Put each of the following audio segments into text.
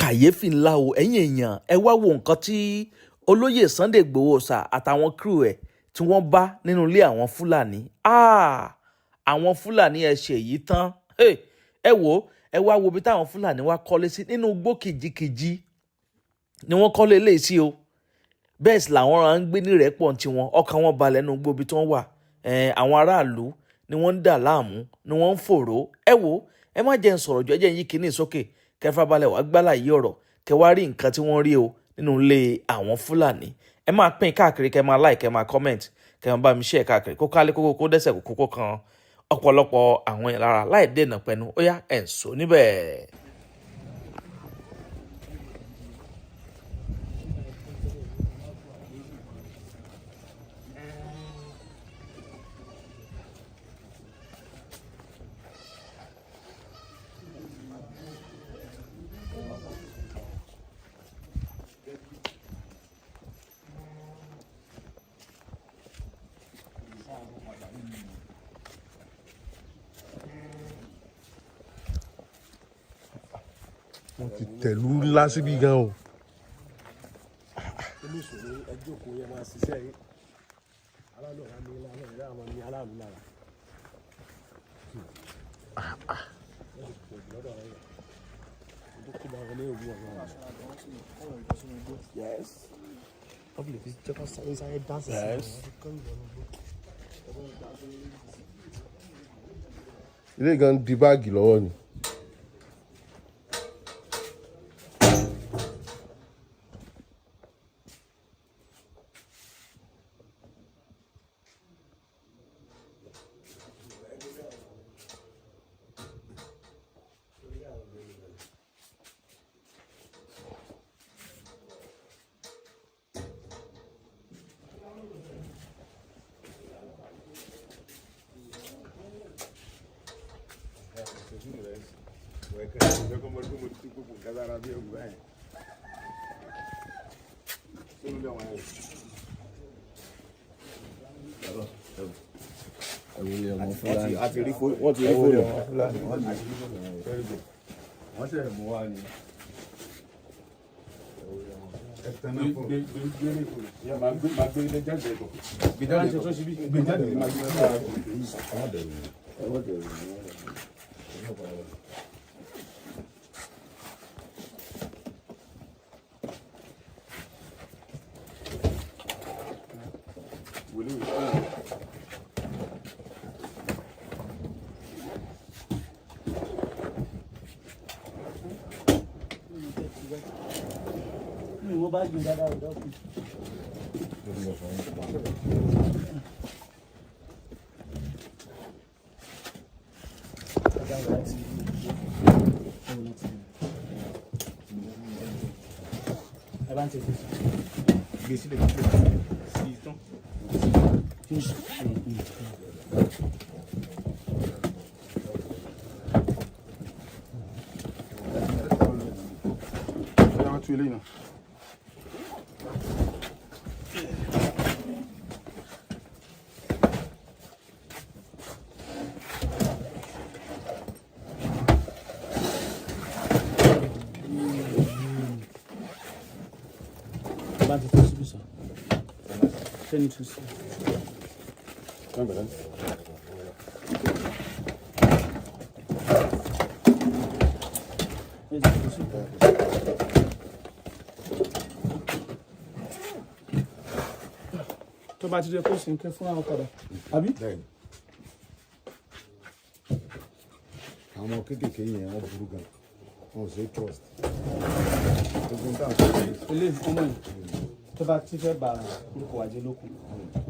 kàyéfì ńlá o ẹ̀yin èèyàn ẹ wá wo nǹkan tí olóyè Sunday Igboho sà àtàwọn crew ẹ̀ tí wọ́n bá nínú ilé àwọn Fúlàní. Àwọn Fúlàní ẹ ṣe èyí tán. Ẹ wò ẹ wá wo bí táwọn Fúlàní wá kọ́lé sí nínú igbó kìjikìji ni wọ́n kọ́lé eléyìí sí o. Bẹ́ẹ̀ sì làwọn ará ń gbé ní ìrẹ́pọ̀ tiwọn ọkàn wọn balẹ̀ nínú igbó ibi tí wọ́n wà. Àwọn aráàlú ni wọ́n ń dà láàmú ni wọ́n ń fòró. Ẹ wò ẹ má jẹ́ ń sọ̀rọ̀ jù ẹ jẹ́ ń yí kinní sókè kẹfà balẹ̀ wá gbálà yí ọ̀rọ̀ kẹ wá rí nǹkan tí wọ́n rí o nínú ilé àwọn Fúlàní. Ẹ máa pín káàkiri kẹ máa like kẹ máa comment kẹ máa bá mi share káàkiri kó kálé kókó kó dẹ́sẹ̀ kókó kan ọ̀pọ̀lọpọ̀ àwọn yẹn lára láì dènà pẹ̀lú ó yá ẹ̀ ń sọ níbẹ̀. wọ́n ti tẹ̀lú ńlá síbí gan o. inú ìṣòro ẹjọ́ kò yẹ máa ṣiṣẹ́ yìí aláàlú ọ̀rá ní ilé àwọn ẹ̀rọ àwọn ní aláàlú lára. Yes. Probably if it's just inside dancing. Yes. Ilé gan di báàgì lọ́wọ́ ni. Ile Awon Fulani. Wọ́n ti rí fóònù. Wọ́n ṣe mú wá ní. Mo bá gbé dáadáa ọ̀dọ́ kù. Ẹ bá ń tẹ̀lé gbé sílẹ̀ sí tán. Tu eléyìí náà. Bá ti tó síbi sọ. Sẹ́ni tó sí. Tó bá ti jẹ́ kó sì ń kẹ́ fún àwọn ọ̀kadà àbí. Àwọn ọmọ kéékèèké yẹn wọ́n burú gan. Wọ́n ò ṣe trust. Ilé ọmọ yìí tó bá ti fẹ́ bá orúkọ wa jẹ́ lókun.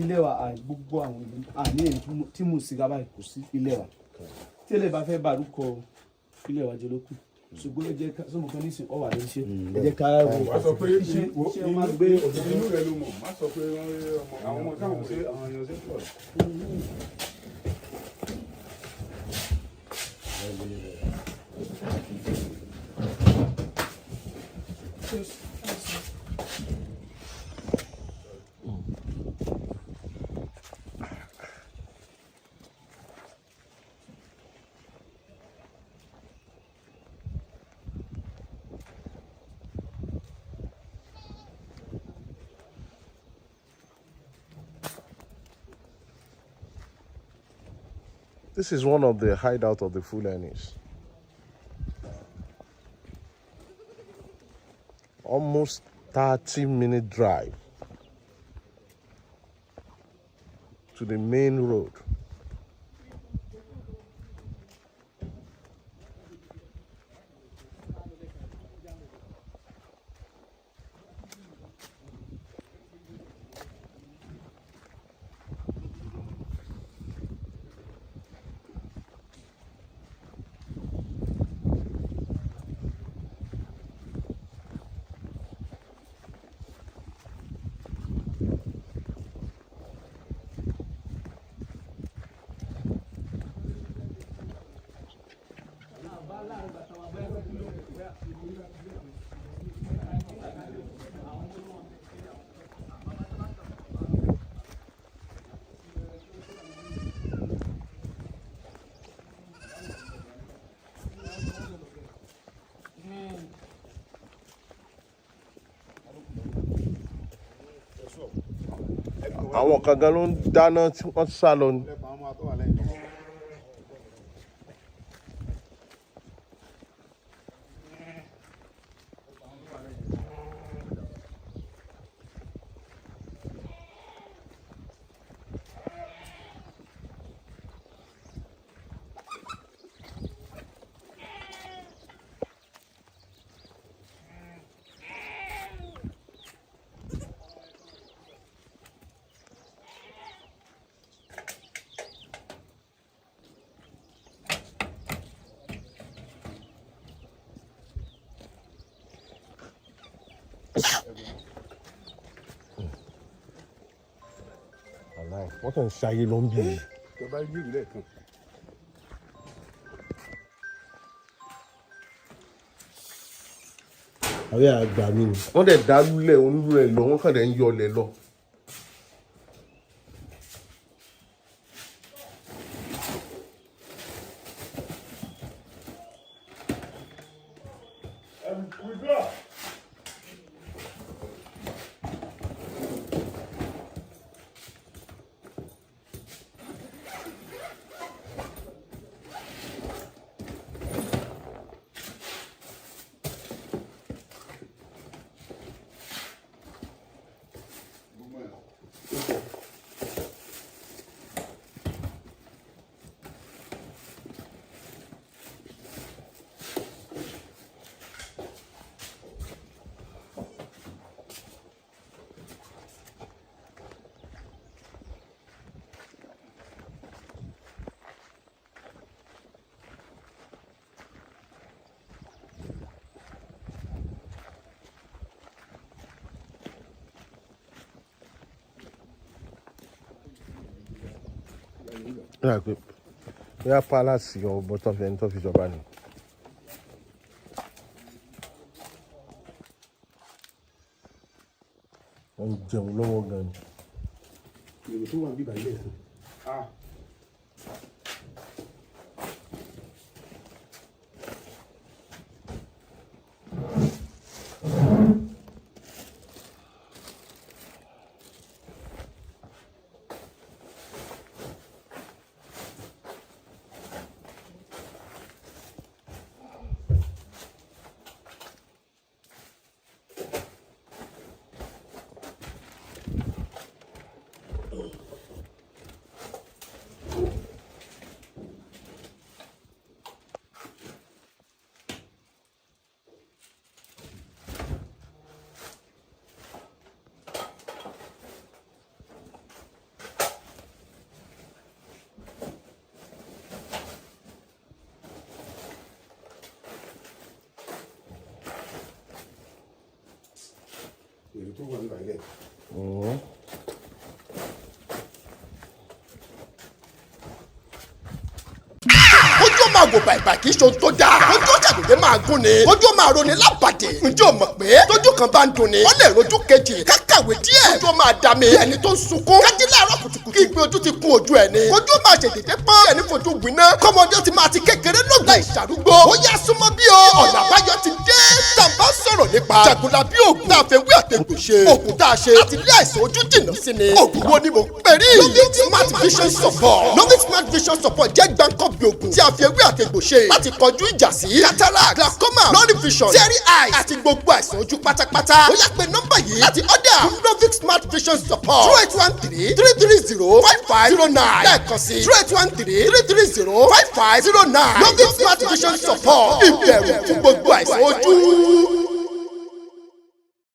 Ilé wa gbogbo àwọn ìlú àní èyí tí mo sì gábà kò sí ilé wa. Tí ilé bá fẹ́ bá orúkọ ilé wa jẹ́ lókun. Ṣùgbọ́n ẹ jẹ́ ká sọ́mọ kan nísìnyí ọ̀wà ló ń ṣe. Ẹ jẹ́ ká wò ó. Sọ pé ṣé wọ́n máa gbé inú rẹ̀ ló mọ̀. Má sọ pé àwọn ọmọ táwọn ṣe àwọn èèyàn ṣe pọ̀. This is one of the hideout of the Fulanis. Almost 30-minute drive to the main road. Àwọn kan gan ló ń dáná tí wọ́n sá lọ ni. Wọ́n kàn ń ṣayé lọ ń bí mi. Ìjọba yí ìlú lẹ́ẹ̀kan. Àwọn àgbà mi ni. Wọ́n dẹ̀ dá lulẹ̀ onílẹ̀ lọ, wọ́n kàn dẹ̀ ń yọlẹ̀ lọ. Bóyá palace ọ̀bọ tó fi jọba ni. Wọ́n ń jẹun lọ́wọ́ gan ni. Èrò tó wà níbà ilé ẹ̀sìn. Èrò tó wà níbà ilé ẹ̀sìn. Ojú máa wò bàìbà kì í ṣe ohun tó dáa. Ojú ṣàdédé máa gún ni. Ojú máa roni lábàdì. Ǹjẹ́ o mọ̀ pé tójú kan bá ń dùn ni? Ó lè rojú kejì. Kákàwé díẹ̀. Ojú máa dà mí. Ẹni tó ń sunkún. Kájí láàárọ̀ kùtùkùtù. Kí ìgbé ojú ti kún ojú ẹni. Ojú máa ṣèdédé pọ́n. Ẹni fojú gbiná. Kọ́mọdé ti máa ti kékeré lọ́gbà ìṣàrúgbó. Ó yá súnmọ́ bí o. Ọ̀nà àbáyọ ti dé. Tàbá sọ̀rọ̀ nípa jagunlabi oògùn tá a fẹ́ wí àtẹ̀gùn ṣe oògùn tá a ṣe láti lé àìsàn ojú jìnnà sí ni oògùn wo ni mo pè rí Novit Smart Vision Support Novit Smart Vision Support jẹ́ gbàǹkọ́bì oògùn tí a fi ewé àtẹ̀gùn ṣe láti kọjú ìjà sí cataract glaucoma blurry vision teary eyes àti gbogbo àìsàn ojú pátápátá ó yá pé nọ́mbà yìí láti order Novit Smart Vision Support 0813-330-5509 lẹ́ẹ̀kan sí 0813-330-5509 Novit Smart Vision Support ìbẹ̀rù fún gbogbo àìsàn ojú.